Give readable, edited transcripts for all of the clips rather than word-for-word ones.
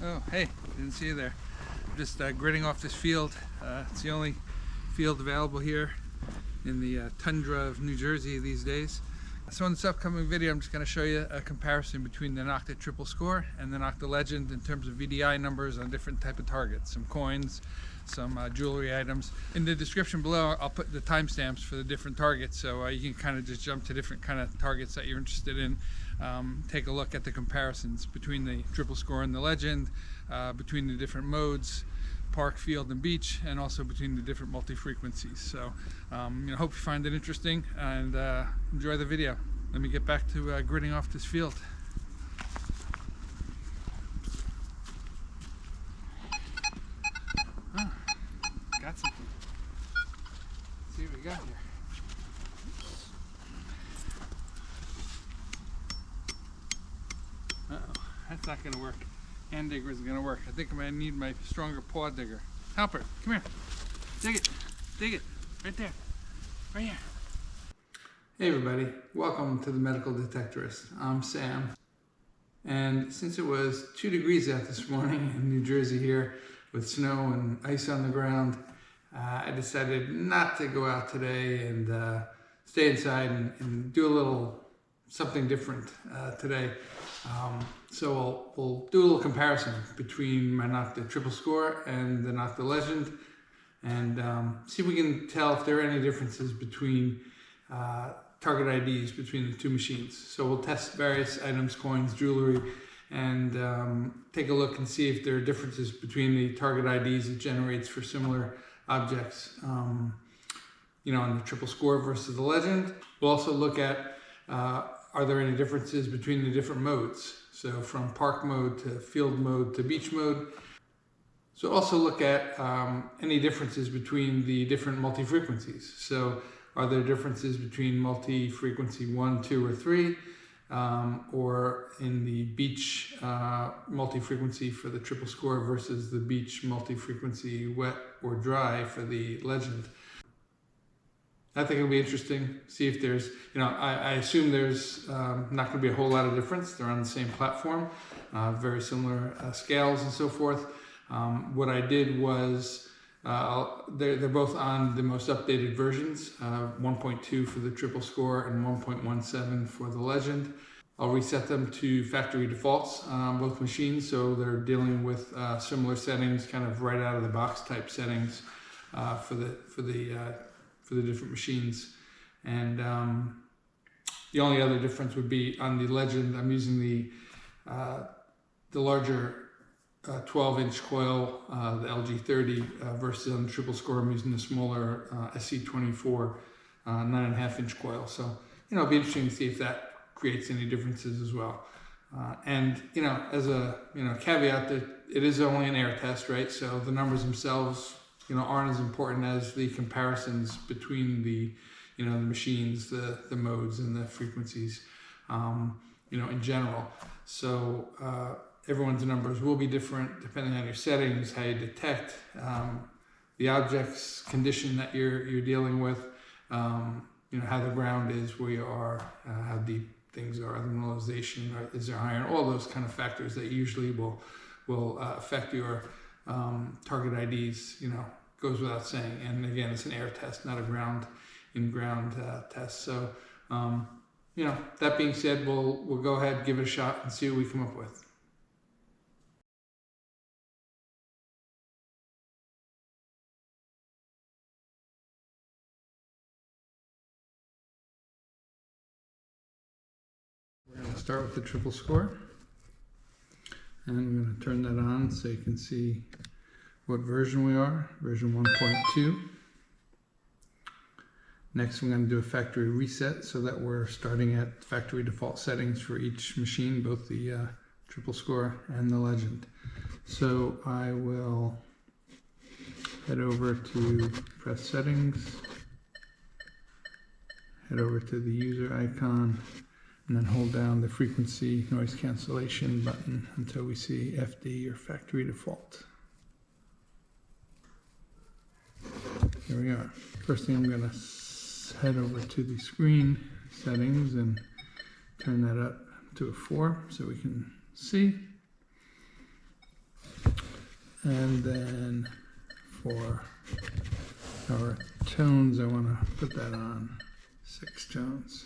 Oh, hey, didn't see you there. I'm just gridding off this field. It's the only field available here in the tundra of New Jersey these days. So in this upcoming video, I'm just going to show you a comparison between the Nokta Triple Score and the Nokta Legend in terms of VDI numbers on different type of targets, some coins, some jewelry items. In the description below, I'll put the timestamps for the different targets, so you can kind of just jump to different kind of targets that you're interested in. Take a look at the comparisons between the Triple Score and the Legend, between the different modes, park, field, and beach, and also between the different multi-frequencies. So hope you find it interesting and enjoy the video. Let me get back to gridding off this field. Oh, got something. Let's see what we got here. Uh-oh, that's not going to work. Hand digger isn't going to work. I think I'm going to need my stronger paw digger. Helper, come here. Dig it. Dig it. Right there. Right here. Hey everybody. Welcome to the Medical Detectorist. I'm Sam. And since it was 2 degrees out this morning in New Jersey here with snow and ice on the ground, I decided not to go out today and stay inside and do a little something different today. So we'll do a little comparison between my Nokta Triple Score and the Nokta Legend, and see if we can tell if there are any differences between target IDs between the two machines. So we'll test various items, coins, jewelry, and take a look and see if there are differences between the target IDs it generates for similar objects, on the Triple Score versus the Legend. We'll also look at are there any differences between the different modes? So from park mode to field mode to beach mode. So also look at any differences between the different multi-frequencies. So are there differences between multi-frequency 1, 2, or 3? Or in the beach multi-frequency for the Triple Score versus the beach multi-frequency wet or dry for the Legend. I think it'll be interesting. See if there's, I assume there's not going to be a whole lot of difference. They're on the same platform, very similar scales and so forth. What I did was, they're both on the most updated versions, 1.2 for the Triple Score and 1.17 for the Legend. I'll reset them to factory defaults on both machines, so they're dealing with similar settings, kind of right out of the box type settings for the different machines. And the only other difference would be on the Legend, I'm using the larger 12-inch coil, the LG30, versus on the Triple Score I'm using the smaller SC24 9.5-inch coil. So it'll be interesting to see if that creates any differences as well. And as a caveat, that it is only an air test, right? So the numbers themselves aren't as important as the comparisons between the the machines, the modes, and the frequencies, in general. So everyone's numbers will be different depending on your settings, how you detect the object's condition that you're dealing with, how the ground is, where you are, how deep things are, the mineralization, is there iron, all those kind of factors that usually will affect your target IDs, goes without saying. And again, it's an air test, not a in-ground test. So, that being said, we'll go ahead, give it a shot, and see what we come up with. We're going to start with the Triple Score, and I'm going to turn that on so you can see what version we are, version 1.2. Next, I'm going to do a factory reset so that we're starting at factory default settings for each machine, both the Triple Score and the Legend. So I will head over to press settings, head over to the user icon, and then hold down the frequency noise cancellation button until we see FD or factory default. Here we are. First thing, I'm going to head over to the screen settings and turn that up to a 4 so we can see. And then for our tones, I want to put that on 6 tones.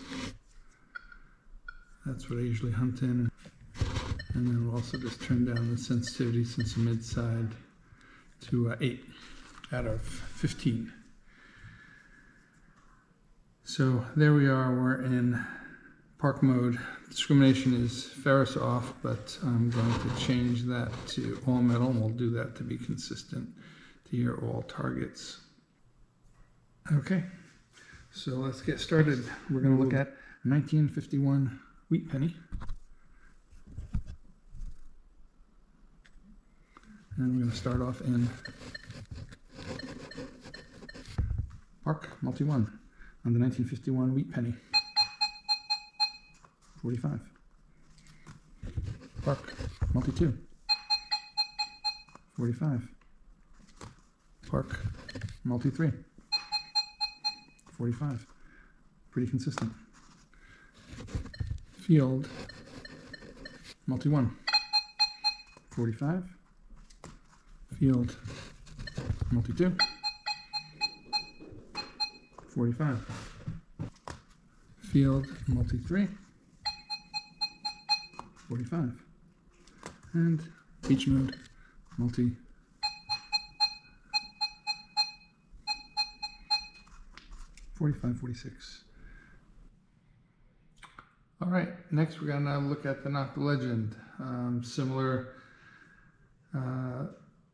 That's what I usually hunt in. And then we'll also just turn down the sensitivity since the mid side to 8 out of 15. So there we are, we're in park mode. Discrimination is ferrous off, but I'm going to change that to all metal, and we'll do that to be consistent to your all targets. Okay, so let's get started. We're going to look at 1951 wheat penny. And we're going to start off in Park Multi 1 on the 1951 wheat penny. 45. Park Multi 2. 45. Park Multi 3. 45. Pretty consistent. Field Multi 1. 45. Field Multi 2. 45. Field Multi 3. 45. And beach mode multi 45, 46. All right, next we're gonna look at the Nokta Legend.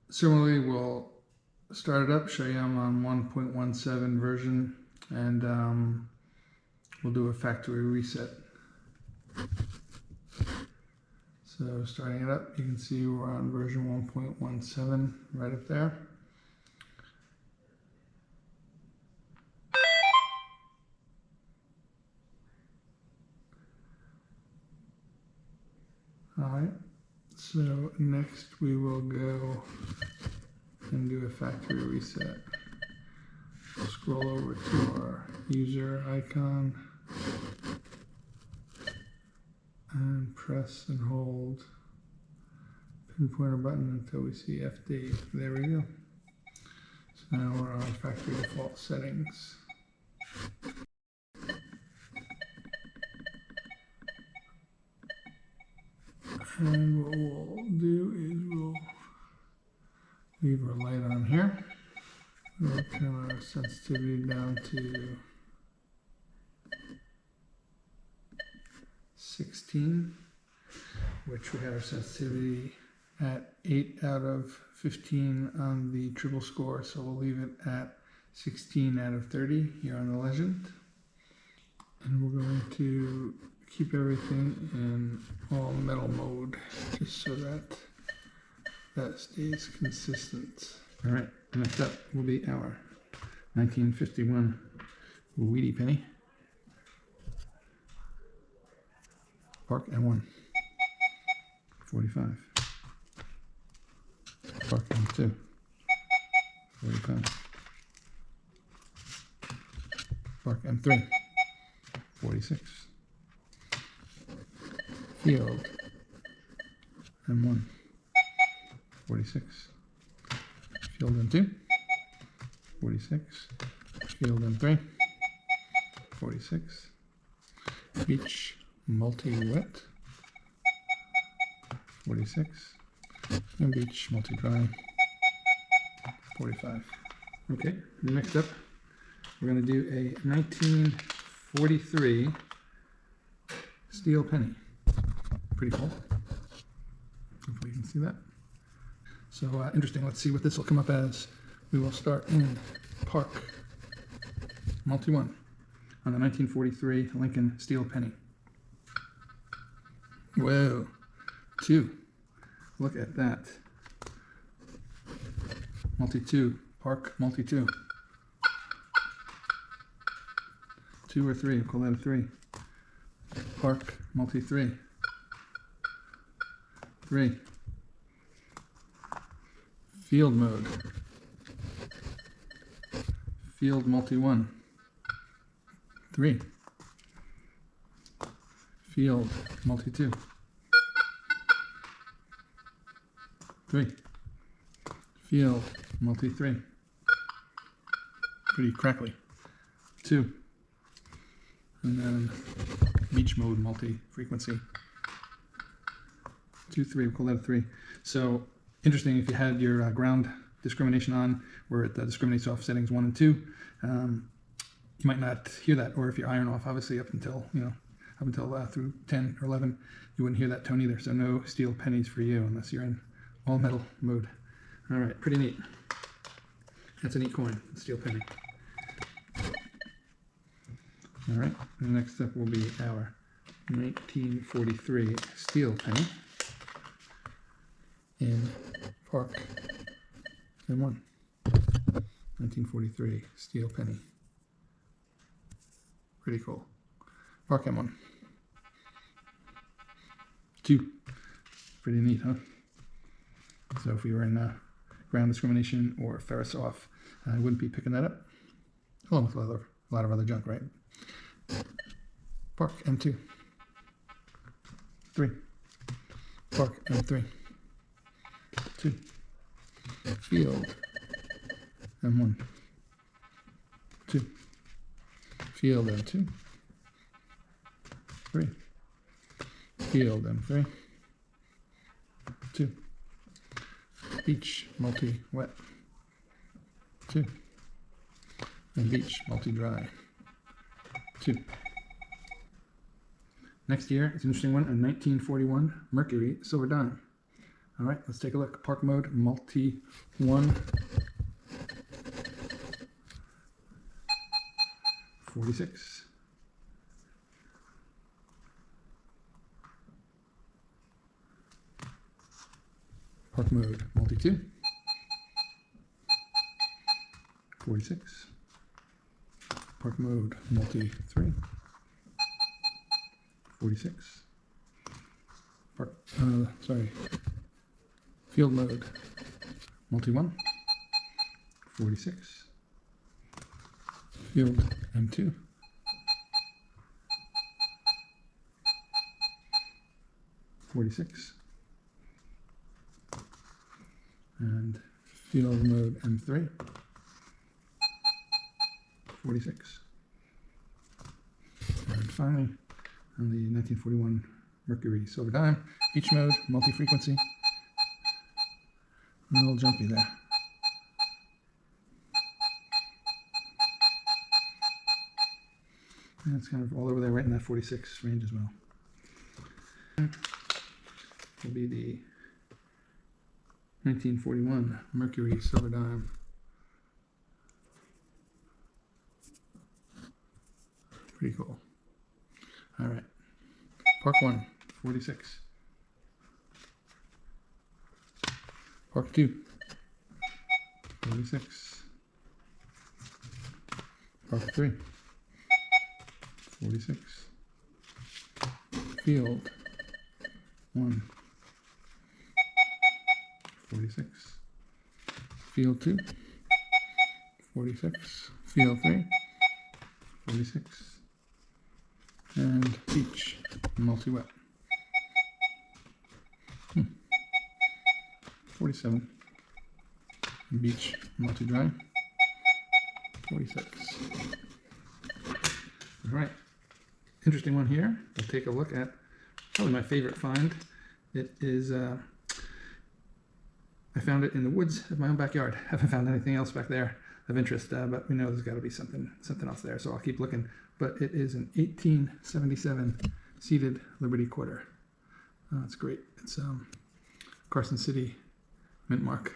Similarly, we'll start it up, show you I'm on 1.17 version, and we'll do a factory reset. So starting it up, you can see we're on version 1.17 right up there. All right, so next we will go and do a factory reset. Scroll over to our user icon and press and hold pinpointer button until we see FD. There we go. So now we're on factory default settings. And what we'll do is we'll leave our light on here. We'll turn our sensitivity down to 16, which we have our sensitivity at 8 out of 15 on the triple score, so we'll leave it at 16 out of 30 here on the Legend. And we're going to keep everything in all metal mode just so that that stays consistent. All right, next up will be our 1951 Wheatie Penny. Park M1. 45. Park M2. 45. Park M3. 46. Field M1. 46. Field M2. 46. Field M3. 46. Beach multi-wet. 46. And beach multi-dry. 45. Okay, next up we're going to do a 1943 steel penny. Pretty cool. Hopefully you can see that. So interesting, let's see what this will come up as. We will start in Park Multi 1 on the 1943 Lincoln steel penny. Whoa, 2. Look at that. Multi 2, Park Multi 2. 2 or 3, call that a 3. Park Multi 3. 3. Field mode. Field Multi 1. 3. Field Multi 2. 3. Field multi 3. Pretty crackly. 2. And then beach mode multi frequency. 2, 3. We'll call that a 3. So interesting, if you had your ground discrimination on, where it discriminates off settings 1 and 2, you might not hear that. Or if you iron off, obviously up until through 10 or 11, you wouldn't hear that tone either. So no steel pennies for you unless you're in all metal mode. All right, pretty neat. That's a neat coin, steel penny. All right, the next step will be our 1943 steel penny in Park M1. 1943 steel penny. Pretty cool. Park M1. 2. Pretty neat, huh? So if we were in ground discrimination or ferrous off, I wouldn't be picking that up. Along with a lot of other junk, right? Park M2. 3. Park M3. 2. Field M1. 2. Field M2. 3. Field M3. 2. Beach multi wet. 2. And beach multi dry. 2. Next year, it's an interesting one, a 1941 Mercury silver dime. All right, let's take a look. Park mode multi 1. 46. Park mode multi 2. 46. Park mode multi 3. 46. Field mode multi 1. 46. Field M2. 46. And field mode M3. 46. And finally, on the 1941 Mercury silver dime, beach mode, multi-frequency. A little jumpy there. And it's kind of all over there, right in that 46 range as well. Will be the 1941 Mercury silver dime. Pretty cool. All right. Park 1, 46. Park 2, 46. Park 3, 46. Field 1, 46. Field 2, 46. Field 3, 46. And beach multi-wet. 47. Beach multi-dry. 46. All right. Interesting one here. We'll take a look at probably my favorite find. It is, I found it in the woods of my own backyard. Haven't found anything else back there of interest, but we know there's got to be something else there, so I'll keep looking. But it is an 1877 seated Liberty quarter. That's great. It's Carson City mint mark.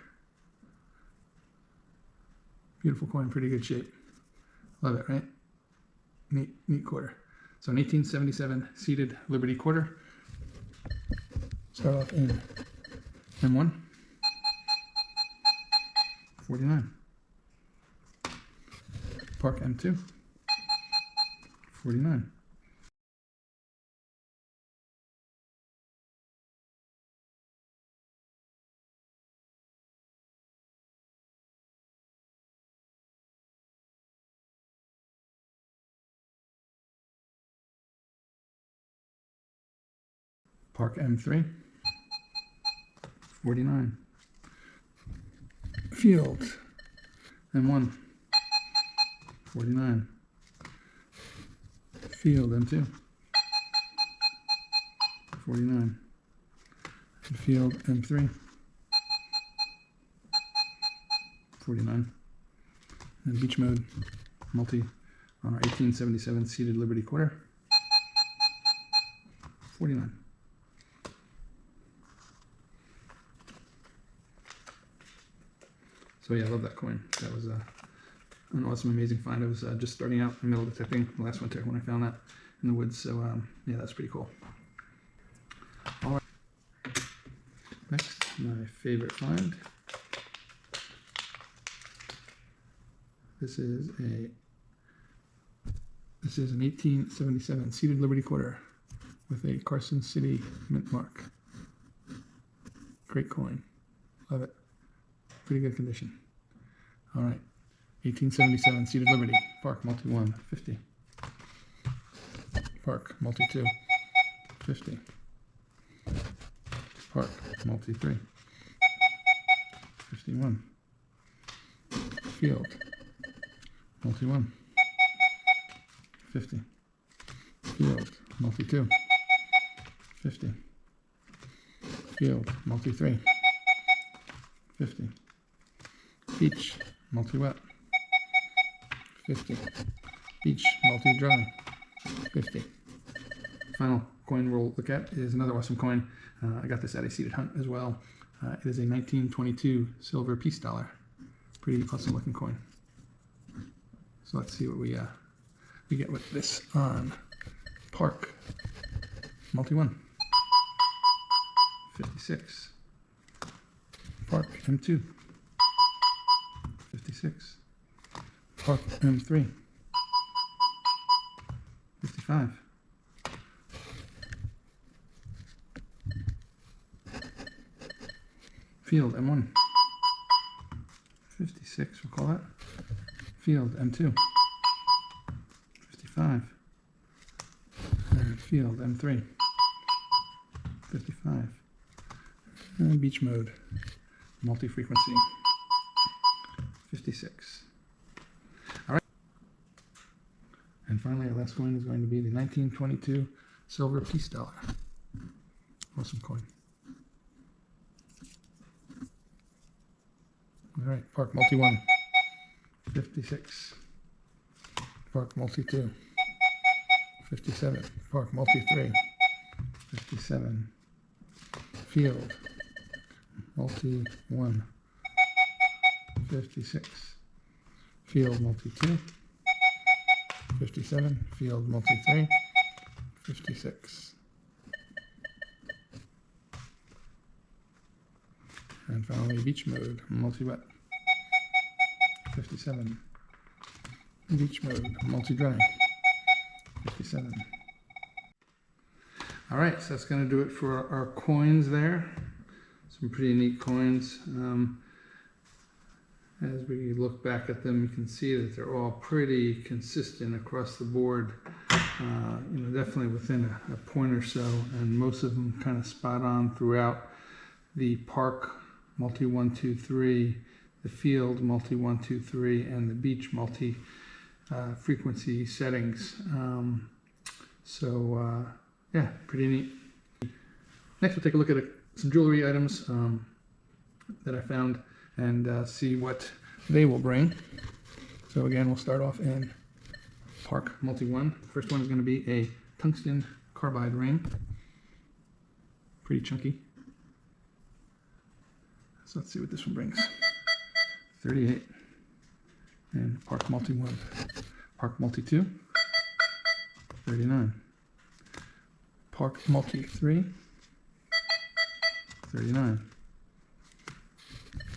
Beautiful coin, pretty good shape. Love it, right? Neat quarter. So an 1877 seated Liberty quarter. Start off in M1, 49. Park M2, 49. Park M3, 49. field, M1, 49, field, M2, 49, and field, M3, 49, and beach mode, multi on our 1877 seated Liberty quarter, 49. So yeah, I love that coin. That was an awesome, amazing find. I was just starting out in metal detecting last winter when I found that in the woods. So yeah, that's pretty cool. All right. Next, my favorite find. This is an 1877 seated Liberty quarter with a Carson City mint mark. Great coin. Love it. Pretty good condition. All right. 1877 seated Liberty. Park multi 1, 50. Park multi 2, 50. Park multi 3, 51. Field multi 1, 50. Field multi 2, 50. Field multi 3, 50. Beach multi wet, 50. Beach multi dry, 50. Final coin we'll look at is another awesome coin. I got this at a seated hunt as well. It is a 1922 silver piece dollar. Pretty awesome looking coin. So let's see what we get with this on Park multi 1, 56. Park M2, 56. Park M3, 55. Field M1, 56, we'll call that. Field M2, 55. And field M3, 55. And beach mode, multi-frequency, 56. All right. And finally, our last coin is going to be the 1922 silver piece dollar. Awesome coin. All right, Park multi 1, 56. Park multi 2, 57. Park multi 3, 57. Field multi 1, 56. Field multi 2, 57. Field multi 3, 56. And finally, beach mode, multi-wet, 57. Beach mode, multi-dry, 57. All right, so that's going to do it for our coins there. Some pretty neat coins. As we look back at them, you can see that they're all pretty consistent across the board. You know, definitely within a point or so, and most of them kind of spot on throughout. The Park multi 1, 2, 3, the field multi 1, 2, 3, and the beach multi frequency settings. Yeah, pretty neat. Next, we'll take a look at some jewelry items that I found and see what they will bring. So again, we'll start off in Park multi 1. First one is going to be a tungsten carbide ring. Pretty chunky. So let's see what this one brings. 38. And Park multi 1. Park multi 2. 39. Park multi 3. 39.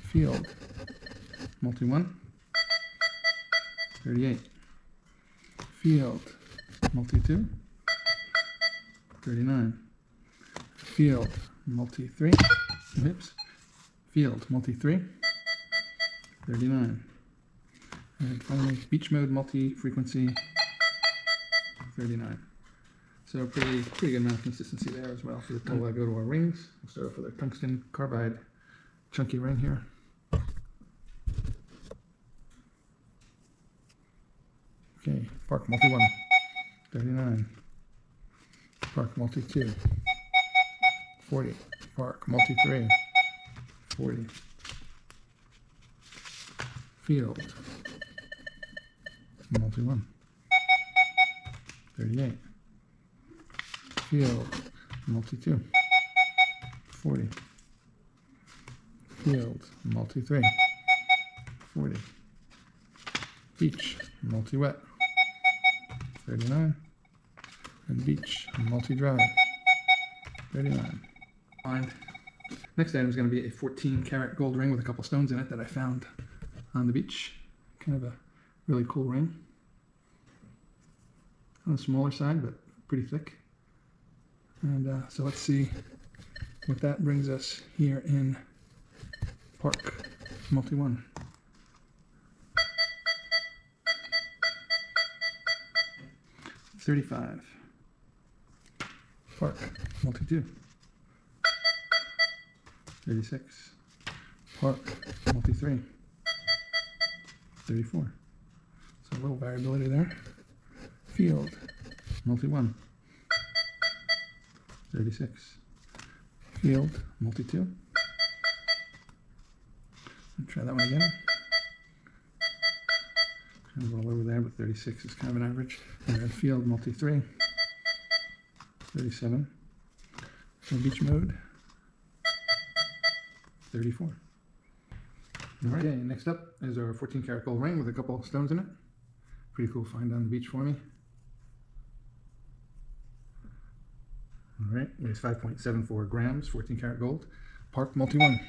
Field multi 1. 38. Field multi 2. 39. Field multi 3. Oops. Field multi 3, 39. And finally, beach mode multi frequency, 39. So pretty good amount of consistency there as well. For the total, I go to our rings. We'll start off with our tungsten carbide chunky ring here. Park multi 1, 39. Park multi 2, 40. Park multi 3, 40. Field multi 1, 38. Field multi 2, 40. Field multi 3, 40. Beach multi wet, 39. And beach multi dry, 39. And next item is going to be a 14 karat gold ring with a couple stones in it that I found on the beach. Kind of a really cool ring. On the smaller side, but pretty thick. And so let's see what that brings us here in Park multi 1. $35. Park multi 2. 36. Park multi 3. 34. So a little variability there. Field multi 1. 36. Field multi 2. Try that one again. Kind of all over there, but 36 is kind of an average. And then field multi 3. 37. So beach mode. 34. Alright, okay, next up is our 14 karat gold ring with a couple stones in it. Pretty cool find on the beach for me. Alright, weighs 5.74 grams, 14 karat gold. Park multi 1.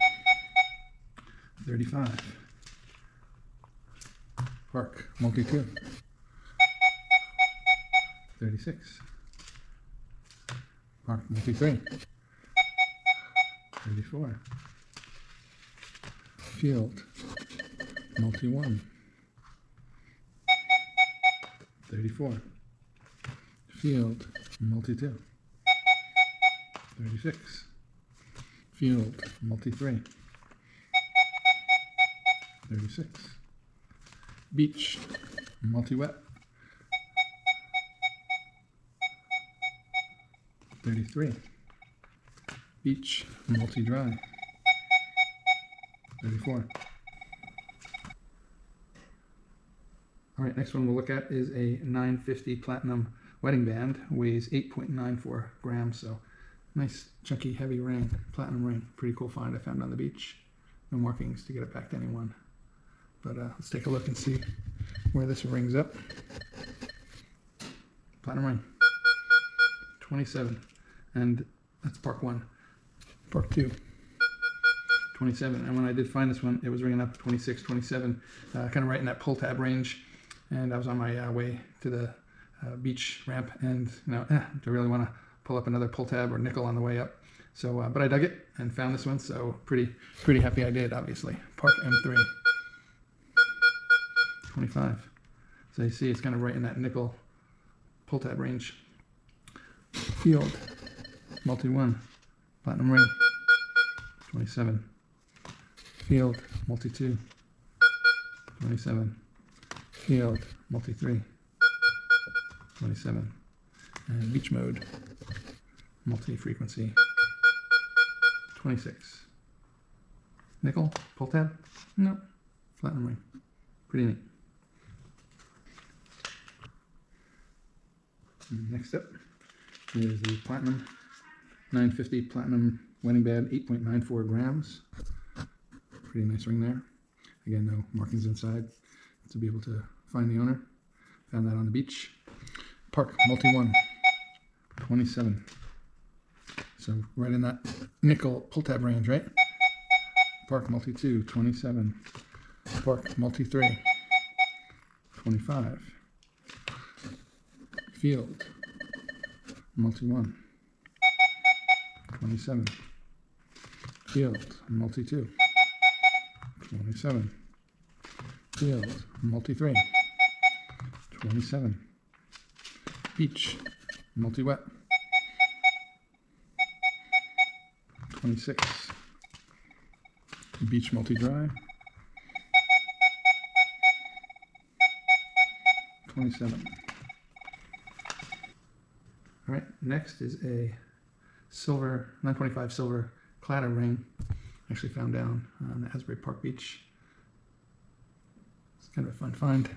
35. Park multi 2. 36. Park multi 3. 34. Field multi 1. 34. Field multi 2. 36. Field multi 3. 36. Beach multi wet. 33. Beach multi dry. 34. All right, next one we'll look at is a 950 platinum wedding band. Weighs 8.94 grams, so nice chunky heavy ring, platinum ring. Pretty cool find I found on the beach. No markings to get it back to anyone. But let's take a look and see where this rings up. Platinum ring. 27. And that's Park 1. Park 2. 27. And when I did find this one, it was ringing up 26, 27, kind of right in that pull tab range. And I was on my way to the beach ramp, and do I really want to pull up another pull tab or nickel on the way up? So, but I dug it and found this one, so pretty happy I did, obviously. Park M3. 25. So you see it's kind of right in that nickel pull tab range. Field multi 1 platinum ring. 27. Field multi 2. 27. Field multi 3. 27. And beach mode multi frequency. 26. Nickel pull tab? No. Platinum ring. Pretty neat. And next up is the platinum 950 platinum wedding band, 8.94 grams. Pretty nice ring there. Again, no markings inside to be able to find the owner. Found that on the beach. Park multi 1. 27. So right in that nickel pull tab range, right? Park multi 2. 27. Park multi 3. 25. Field multi 1. 27. Field multi 2. 27. Field multi 3. 27. Beach multi wet. 26. Beach multi dry. 27. All right, next is a silver, 925 silver clatter ring. Actually found down on the Asbury Park Beach. It's kind of a fun find.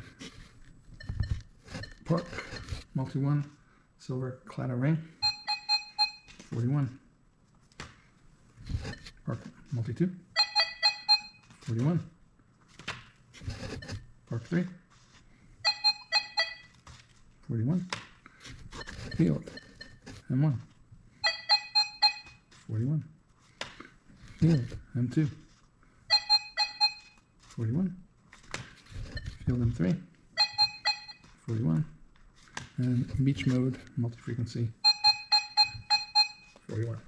Park multi-1 silver clatter ring, 41. Park multi-2, 41. Park 3, 41. Field M1, 41. Field M2, 41. Field M3, 41. And beach mode multi-frequency, 41.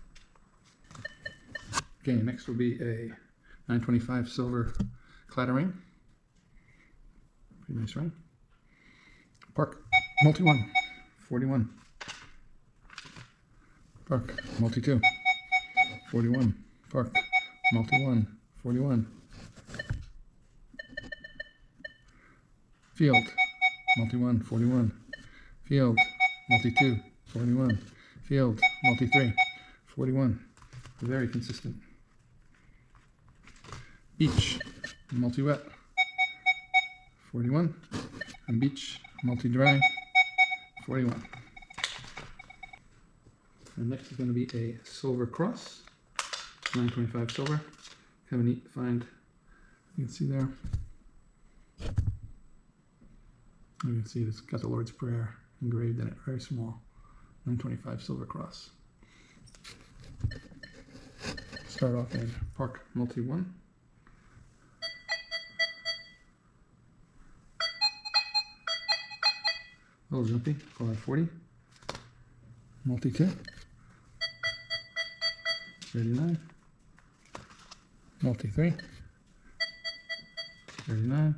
Okay, next will be a 925 silver clatter ring. Pretty nice ring. Park multi-1, 41. Park multi-2, 41. Park multi-1, 41. Field multi-1, 41. Field multi-2, 41. Field multi-3, 41. Very consistent. Beach multi-wet, 41. And beach multi-dry, 41. And next is going to be a silver cross, 925 silver. Kind of a neat find. You can see there. You can see it's got the Lord's Prayer engraved in it, very small. 925 silver cross. Start off in Park multi-1. A little jumpy, call that 40. Multi-2. 39. Multi-3. 39.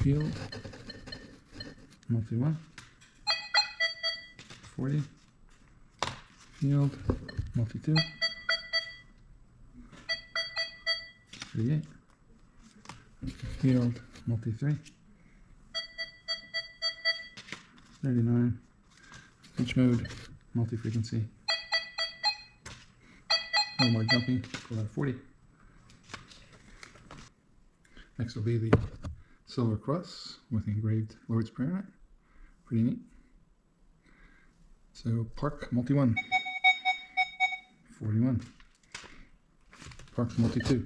Field. Multi-1. 40. Field. Multi-2. 38. Field. Multi-3. 39. Beach mode. Multi-frequency. A little more jumping. Call that 40. Next will be the silver cross with the engraved Lord's Prayer on it. Pretty neat. So Park multi-1, 41. Park multi-2,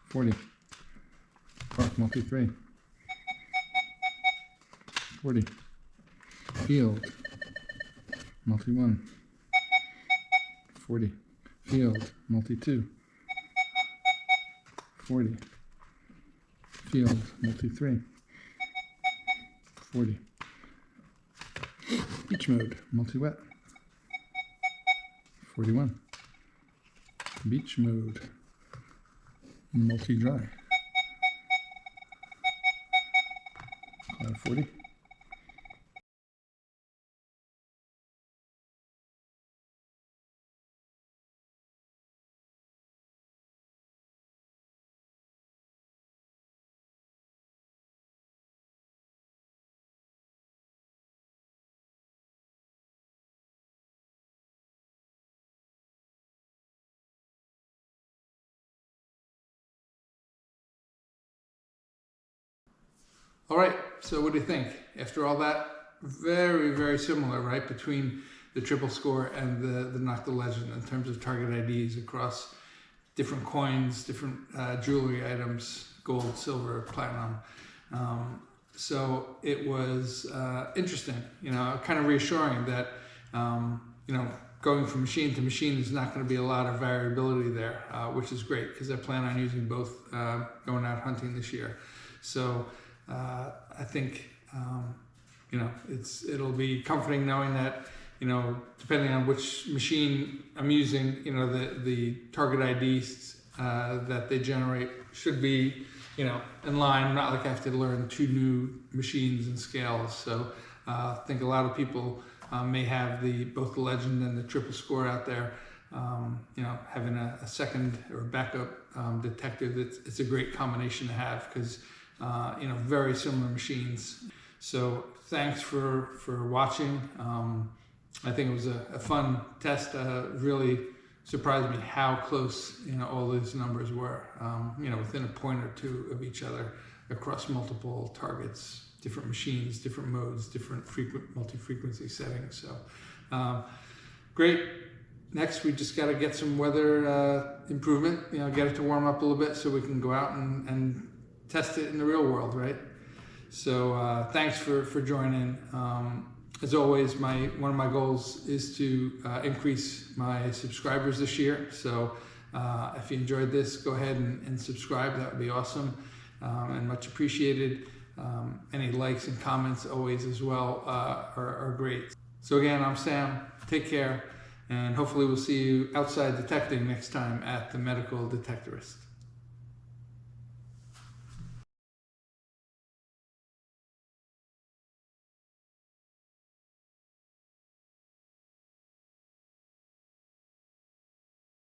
40. Park multi-3, 40. Field multi-1, 40. Field multi-2, 40. Field multi-3, 40. Beach mode multi-wet, 41. Beach mode multi-dry, 40. All right, so what do you think? After all that, very, very similar, right, between the Triple Score and the Nokta Legend in terms of target IDs across different coins, different jewelry items, gold, silver, platinum. So it was interesting, kind of reassuring that, going from machine to machine is not going to be a lot of variability there, which is great because I plan on using both going out hunting this year. So I think, it'll be comforting knowing that, depending on which machine I'm using, the target IDs that they generate should be, in line, not like I have to learn 2 new machines and scales. So I think a lot of people may have both the Legend and the Triple Score out there. Having a second or backup detector, it's a great combination to have because, very similar machines. So thanks for watching. I think it was a fun test. Really surprised me how close all those numbers were. Within a point or two of each other across multiple targets, different machines, different modes, different multi-frequency settings. So great. Next, we just got to get some weather improvement. Get it to warm up a little bit so we can go out and test it in the real world, right? So thanks for joining. As always, one of my goals is to increase my subscribers this year. So if you enjoyed this, go ahead and subscribe. That would be awesome and much appreciated. Any likes and comments always as well are great. So again, I'm Sam. Take care, and hopefully we'll see you outside detecting next time at the Medical Detectorist.